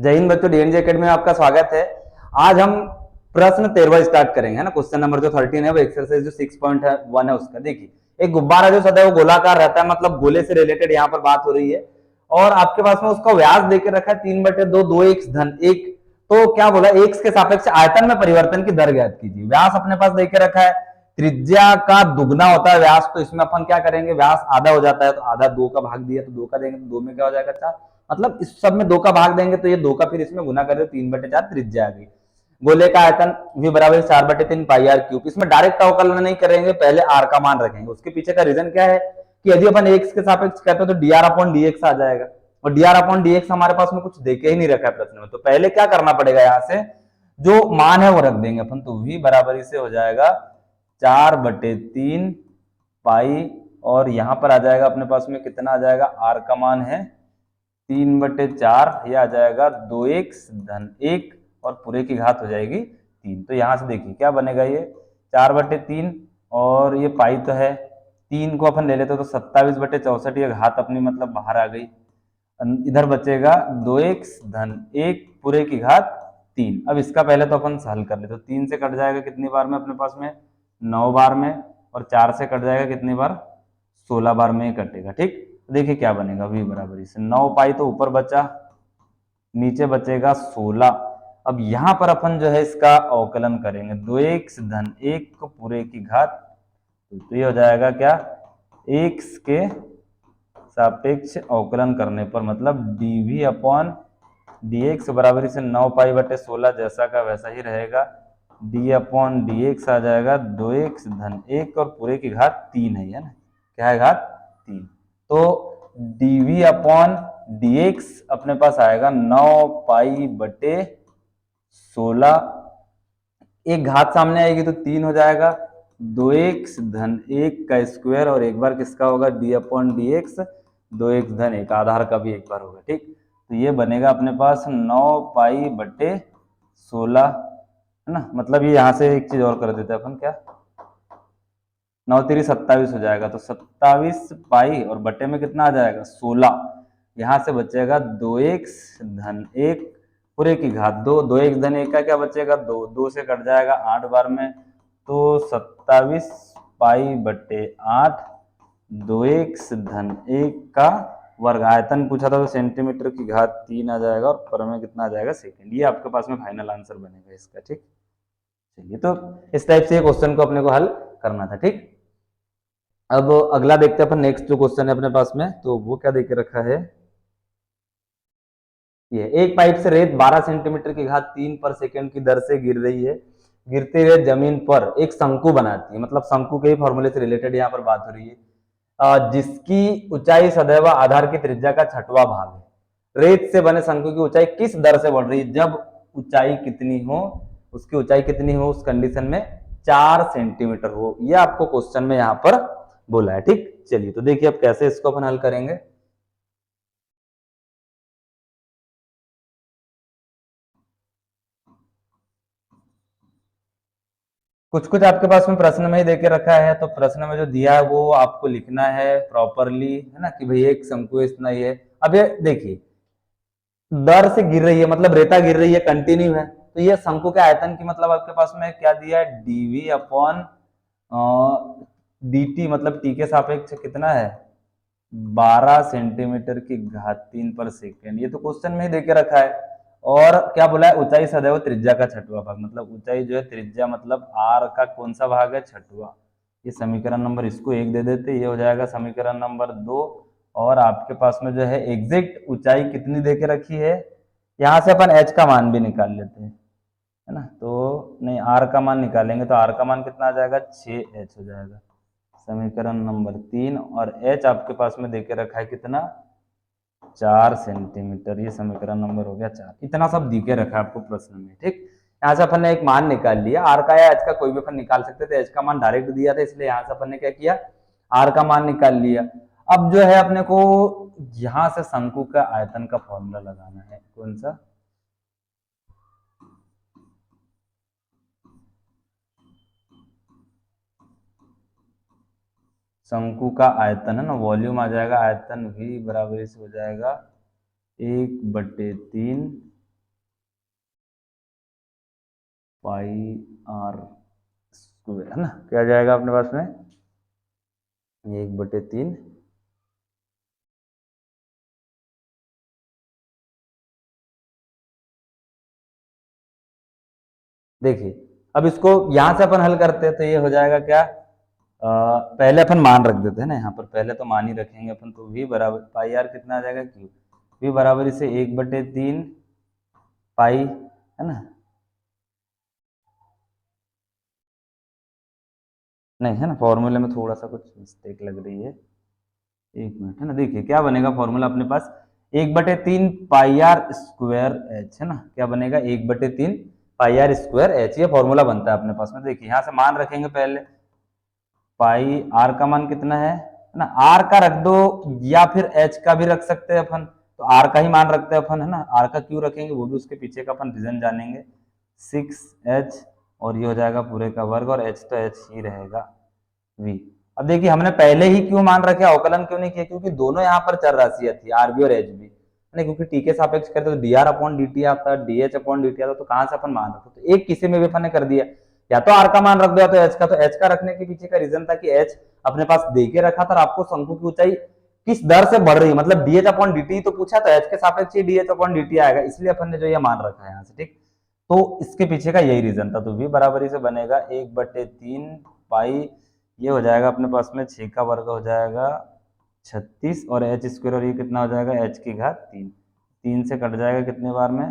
जय हिंद बच्चों, डीएनजे एकेडमी में आपका स्वागत है। आज हम प्रश्न 13 स्टार्ट करेंगे, है ना। क्वेश्चन नंबर जो 13 है वो एक्सरसाइज जो 6.1 है उसका। देखिए, एक गुब्बारा जो सदैव गोलाकार रहता है, मतलब गोले से रिलेटेड यहाँ पर बात हो रही है, और आपके पास में उसका व्यास देकर रखा है 3/2, 2x धन 1। तो क्या बोला, x के सापेक्ष आयतन में परिवर्तन की दर ज्ञात कीजिए। व्यास अपने पास देकर रखा है, त्रिज्या का दुगना होता है व्यास, तो इसमें अपन क्या करेंगे, व्यास आधा हो जाता है तो आधा 2 का भाग दिया तो 2 का देंगे, तो 2 में क्या हो जाएगा 4। मतलब इस सब में 2 का भाग देंगे तो ये 2 का फिर इसमें गुना कर 3/4 त्रिज्या आ गई। गोले का आयतन v बराबर 4/3 पाई आर क्यूब। इसमें डायरेक्ट अवकलन नहीं करेंगे, पहले आर का मान रखेंगे। उसके पीछे का रीजन क्या है कि यदि अपन एक्स के सापेक्ष कहते हैं तो D R upon D X आ जाएगा, और D R upon D X हमारे पास में कुछ देके ही नहीं रखा है प्रश्न में। तो पहले क्या करना पड़ेगा, यहाँ से जो मान है वो रख देंगे अपन। तो v बराबर से हो जाएगा 4/3 पाई, और यहां पर आ जाएगा अपने पास में कितना आ जाएगा, आर का मान है 3/4, यह आ जाएगा 2x धन 1, और पूरे की घात हो जाएगी 3। तो यहां से देखिए क्या बनेगा, ये 4/3 और ये पाई तो है, 3 को अपन ले लेते तो 27/64, ये घात अपनी मतलब बाहर आ गई। इधर बचेगा 2x धन 1 पूरे की घात 3। अब इसका पहले तो अपन हल कर लेते, तो 3 से कट जाएगा कितनी बार में अपने पास में, 9 बार में, और 4 से कट जाएगा कितनी बार, 16 बार में कटेगा। ठीक, देखिए क्या बनेगा, v बराबर से 9 पाई तो ऊपर बचा, नीचे बचेगा 16। अब यहां पर अपन जो है इसका अवकलन करेंगे, 2x धन 1 को पूरे की घात, तो ये हो जाएगा क्या, x के सापेक्ष अवकलन करने पर मतलब dv अपॉन dx बराबर से 9 पाई बटे 16 जैसा का वैसा ही रहेगा। d अपॉन dx आ जाएगा 2x धन 1 और पूरे की घात 3 है ना, क्या है घात 3। तो dv अपॉन dx अपने पास आएगा 9 पाई बटे 16, एक घात सामने आएगी तो 3 हो जाएगा, 2x धन 1 का स्क्वायर, और एक बार किसका होगा, d upon D x, 2x धन 1 आधार का भी एक बार होगा। ठीक, तो ये बनेगा अपने पास 9 पाई बटे 16, है ना। मतलब ये यहाँ से एक चीज और कर देते हैं अपन, क्या 9 3 27 हो जाएगा, तो 27 पाई और बटे में कितना आ जाएगा 16, यहाँ से बचेगा 2x धन 1 पूरे की घात 2, 2x धन 1 का क्या बचेगा 2, 2 से कट जाएगा 8 बार में, तो 27 पाई बटे 8, 2x धन 1 का वर्ग। आयतन पूछा था तो सेंटीमीटर की घात 3 आ जाएगा, और पर में कितना आ जाएगा सेकंड। ये आपके पास में फाइनल आंसर बनेगा इसका। ठीक, चलिए, तो इस टाइप से क्वेश्चन को अपने को हल करना था। ठीक, अब अगला देखते हैं अपन, नेक्स्ट जो क्वेश्चन है अपने पास में, तो वो क्या देके रखा है, ये एक पाइप से रेत 12 सेंटीमीटर की घात 3 पर सेकंड की दर से गिर रही है। गिरते हुए जमीन पर एक शंकु बनाती है, मतलब शंकु के ही फॉर्मूले से रिलेटेड यहाँ पर बात हो रही है, जिसकी ऊंचाई सदैव आधार की त्रिज्या का 6वां भाग है। रेत से बने शंकु की ऊंचाई किस दर से बढ़ रही है, जब ऊंचाई कितनी हो, उसकी ऊंचाई कितनी हो उस कंडीशन में 4 सेंटीमीटर हो, यह आपको क्वेश्चन में यहाँ पर बोला है। ठीक, चलिए, तो देखिए अब कैसे इसको अपन हल करेंगे। कुछ कुछ आपके पास में प्रश्न में ही देके रखा है, तो प्रश्न में जो दिया है वो आपको लिखना है प्रॉपरली, है ना, कि भाई एक शंकु इतना ही है। अब ये देखिए, दर से गिर रही है मतलब रेता गिर रही है, कंटिन्यू है, तो ये शंकु के आयतन की मतलब आपके पास में क्या दिया है, डीवी अपॉन dt, मतलब टी के सापेक्ष कितना है 12 सेंटीमीटर की घात 3 पर सेकेंड, ये तो क्वेश्चन में ही देके रखा है। और क्या बोला है, ऊंचाई सदैव त्रिज्या का 6वां भाग, मतलब ऊंचाई जो है त्रिज्या मतलब आर का कौन सा भाग है, 6वां। ये समीकरण नंबर इसको 1 दे देते, ये हो जाएगा समीकरण नंबर 2। और आपके पास में जो है एग्जैक्ट ऊंचाई कितनी देके रखी है, यहाँ से अपन एच का मान भी निकाल लेते हैं, है ना। तो नहीं, आर का मान निकालेंगे तो आर का मान कितना आ जाएगा, 6h हो जाएगा, समीकरण नंबर 3। और h आपके पास में देके रखा है कितना, 4 सेंटीमीटर, ये समीकरण नंबर हो गया 4। इतना सब दिखे रखा है आपको प्रश्न में। ठीक, यहाँ से अपन ने एक मान निकाल लिया, आर का या एच का कोई भी अपन निकाल सकते थे, एच का मान डायरेक्ट दिया था इसलिए यहाँ से अपन ने क्या किया, आर का मान निकाल लिया। अब जो है अपने को यहाँ से शंकु का आयतन का फॉर्मूला लगाना है, कौन सा, शंकु का आयतन है ना, वॉल्यूम आ जाएगा, आयतन v बराबर से हो जाएगा 1/3 पाई आर स्क्वायर, है ना, क्या जाएगा अपने पास में 1/3। देखिए अब इसको यहां से अपन हल करते हैं तो ये हो जाएगा क्या, पहले अपन मान रख देते हैं ना, यहाँ पर पहले तो मान ही रखेंगे अपन, तो v बराबर पाई आर कितना आ जाएगा क्यू, v बराबर इसे 1/3 पाई, है ना, नहीं है ना, फॉर्मूले में थोड़ा सा कुछ मिस्टेक लग रही है, एक मिनट, है ना, देखिए क्या बनेगा फॉर्मूला अपने पास 1/3 पाई आर स्क्वायर एच, है ना, क्या बनेगा 1/3 पाई आर स्क्वायर एच, ये फॉर्मूला बनता है अपने पास में। देखिए यहाँ से मान रखेंगे पहले, पाई आर का मान कितना है ना, आर का रख दो या फिर एच का भी रख सकते हैं अपन, तो आर का ही मान रखते हैं अपन, है ना, आर का क्यों रखेंगे वो भी उसके पीछे का अपन रीजन जानेंगे, 6h और ये हो जाएगा पूरे का वर्ग और h तो h ही रहेगा v। अब देखिए हमने पहले ही क्यों मान रखे, अवकलन क्यों नहीं किया, क्योंकि दोनों यहाँ पर चर राशियां थी आर बी और एच बी, नहीं क्योंकि टी के सापेक्ष करते तो D R upon D T आता, D H upon D T आता, तो कहां से अपन मान रखते, तो एक किसी में भी अपन ने कर दिया, या तो आर का मान रख दो या तो एच का, तो एच का रखने के पीछे का रीजन था कि एच अपने पास दे के रखा था और आपको शंकु की ऊंचाई किस दर से बढ़ रही है, मतलब D H upon D T तो पूछा, तो एच के सापेक्ष D H upon D T आएगा, इसलिए अपन ने जो ये मान रखा है यहाँ से, ठीक, तो इसके पीछे का यही रीजन था, तो v बराबर से बनेगा 1/3 पाई, ये हो जाएगा अपने पास में 6 का वर्ग हो जाएगा 36 और एच स्क्वायर, और ये कितना हो जाएगा h की घात 3, 3 से कट जाएगा कितने बार में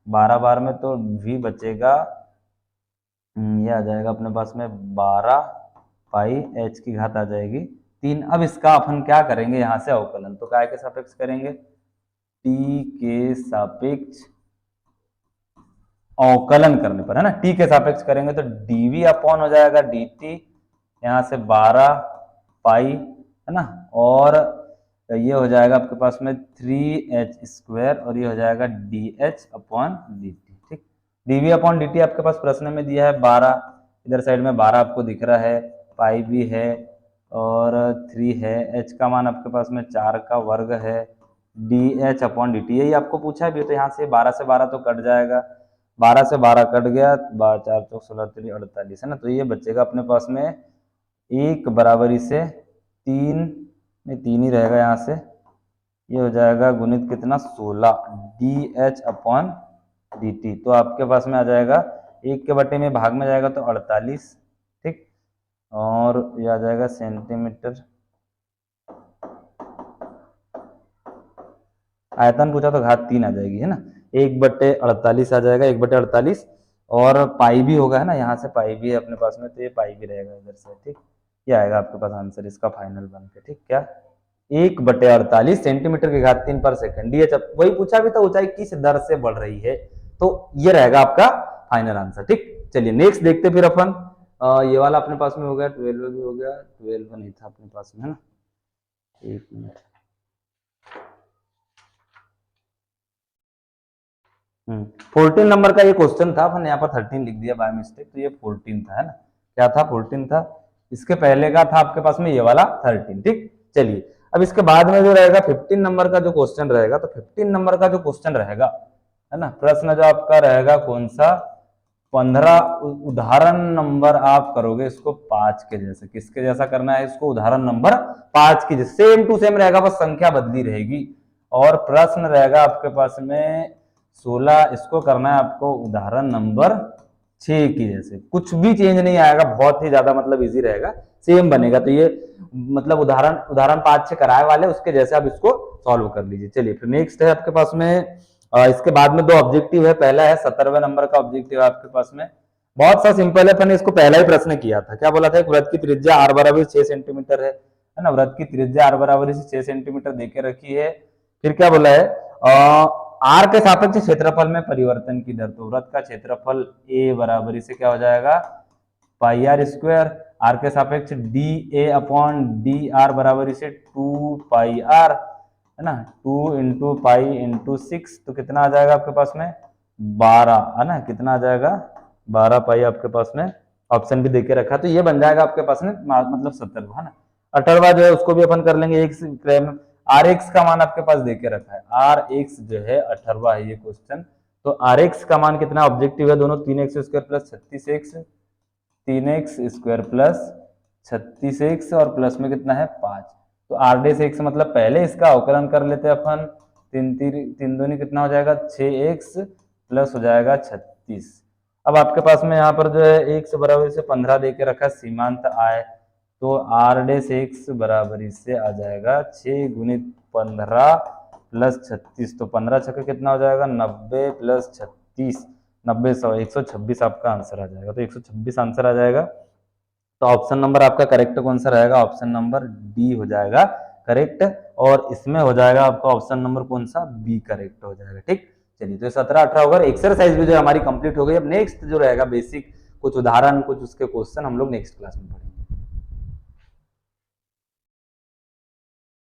12 बार में, तो v बचेगा, ये आ जाएगा अपने पास में 12 पाई h की घात आ जाएगी 3। अब इसका अपन क्या करेंगे यहाँ से अवकलन, तो काय के सापेक्ष करेंगे, t के सापेक्ष अवकलन करने पर, है ना, टी के सापेक्ष करेंगे तो डीवी अपॉन हो जाएगा dt, यहाँ से 12 पाई, है ना, और ये हो जाएगा आपके पास में 3h स्क्वायर और ये हो जाएगा dh अपॉन dt, ठीक, dv अपॉन dt आपके पास प्रश्न में दिया है 12, इधर साइड में 12 आपको दिख रहा है, पाई भी है और 3 है, h का मान आपके पास में 4 का वर्ग है, dh अपॉन dt यही आपको पूछा भी, तो यहाँ से 12 से 12 तो कट जाएगा, 12 से 12 कट गया, 4 चौक 16 3 48, है ना, तो ये बचेगा अपने पास में एक बराबरी से 3, नहीं 3 ही रहेगा यहाँ से, ये हो जाएगा गुणित कितना 16 D H upon D T, तो आपके पास में आ जाएगा 1 के बटे में भाग में जाएगा तो 48, ठीक, और ये आ जाएगा सेंटीमीटर, आयतन पूछा तो घात 3 आ जाएगी, है ना, 1/48 आ जाएगा, 1/48 और पाई भी होगा, है ना, यहाँ से पाई भी है अपने पास में, तो ये पाई भी रहेगा इधर से, ठीक, ये आएगा आपके पास आंसर इसका फाइनल बन के, ठीक, क्या 1/48 सेंटीमीटर की घात 3 पर सेकंड, ये वही पूछा भी था, ऊंचाई किस दर से बढ़ रही है, तो ये रहेगा आपका फाइनल आंसर, ठीक। चलिए नेक्स्ट देखते फिर अपन, ये वाला अपने पास में हो गया, 12 भी हो गया, 12 नहीं था अपने पास में, है ना, एक मिनट, 14 नंबर का ये क्वेश्चन था, अपन यहाँ पर 13 लिख दिया बाय मिस्टेक, तो ये 14 था, है ना, क्या था 14 था, इसके पहले का था आपके पास में ये वाला 13, ठीक। चलिए अब इसके बाद में जो रहेगा 15 नंबर का जो क्वेश्चन रहेगा, तो 15 नंबर का जो क्वेश्चन रहेगा, है ना, प्रश्न जो आपका रहेगा कौन सा, 15 उदाहरण नंबर आप करोगे इसको 5 के जैसे, किसके जैसा करना है इसको, उदाहरण नंबर 5 की जैसे, सेम टू सेम रहेगा, बस संख्या बदली रहेगी, और प्रश्न रहेगा आपके पास में 16, इसको करना है आपको उदाहरण नंबर 6 की जैसे, कुछ भी चेंज नहीं आएगा, बहुत ही ज्यादा मतलब इजी रहेगा, सेम बनेगा, तो ये मतलब उदाहरण उदाहरण 5 से कराए वाले उसके जैसे आप इसको सॉल्व कर लीजिए। चलिए फिर नेक्स्ट है आपके पास में, इसके बाद में दो ऑब्जेक्टिव है, पहला है 17वें नंबर का ऑब्जेक्टिव आपके पास में, बहुत सा सिंपल है, अपन इसको पहला ही प्रश्न किया था, क्या बोला था, एक वृत्त की त्रिज्या r बराबर 6 सेंटीमीटर है ना, वृत्त की त्रिज्या r बराबर 6 सेंटीमीटर देके रखी है, फिर क्या बोला है, आर के सापेक्ष क्षेत्रफल में परिवर्तन की दर, तो वृत्त का क्षेत्रफल a बराबरी से क्या हो जाएगा पाई आर स्क्वायर, आर के सापेक्ष D A upon D R बराबरी से 2 पाई आर, है ना, 2 इंटू पाई इंटू 6, तो कितना आ जाएगा आपके पास में 12, है ना, कितना आ जाएगा 12 पाई आपके पास में, ऑप्शन भी देके रखा, तो ये बन जाएगा आपके पास में मतलब 17, है ना, 18वां जो है उसको भी अपन कर लेंगे, एक आर एक्स का मान आपके पास देके रखा है, आर एक्स जो है 18वां है ये क्वेश्चन, तो आर एक्स का मान कितना ऑब्जेक्टिव है दोनों, 3x² plus 36x, 3x² plus 36x और प्लस में कितना है 5। तो आर डेस एक्स मतलब पहले इसका अवकलन कर लेते हैं अपन, तीन दूनी कितना हो जाएगा 6x प्लस हो जाएगा 36। अब आपके पास में यहाँ पर जो है x बराबर से 15 दे के रखा सीमांत आय, तो आर डेस एक्स बराबर इससे आ जाएगा 6 गुणित 15 प्लस 36। तो 15 छक्के कितना हो जाएगा 90 प्लस 36, 90 100 126 आपका आंसर आ जाएगा। तो 126 आंसर आ जाएगा। तो ऑप्शन नंबर आपका करेक्ट कौन सा रहेगा, ऑप्शन नंबर डी हो जाएगा करेक्ट। और इसमें हो जाएगा आपका ऑप्शन नंबर कौन सा, बी करेक्ट हो जाएगा। ठीक, चलिए तो 17-18 होगा। एक्सरसाइज भी जो हमारी कंप्लीट हो गई। अब नेक्स्ट जो रहेगा बेसिक कुछ उदाहरण, कुछ उसके क्वेश्चन हम लोग नेक्स्ट क्लास में पढ़ेंगे।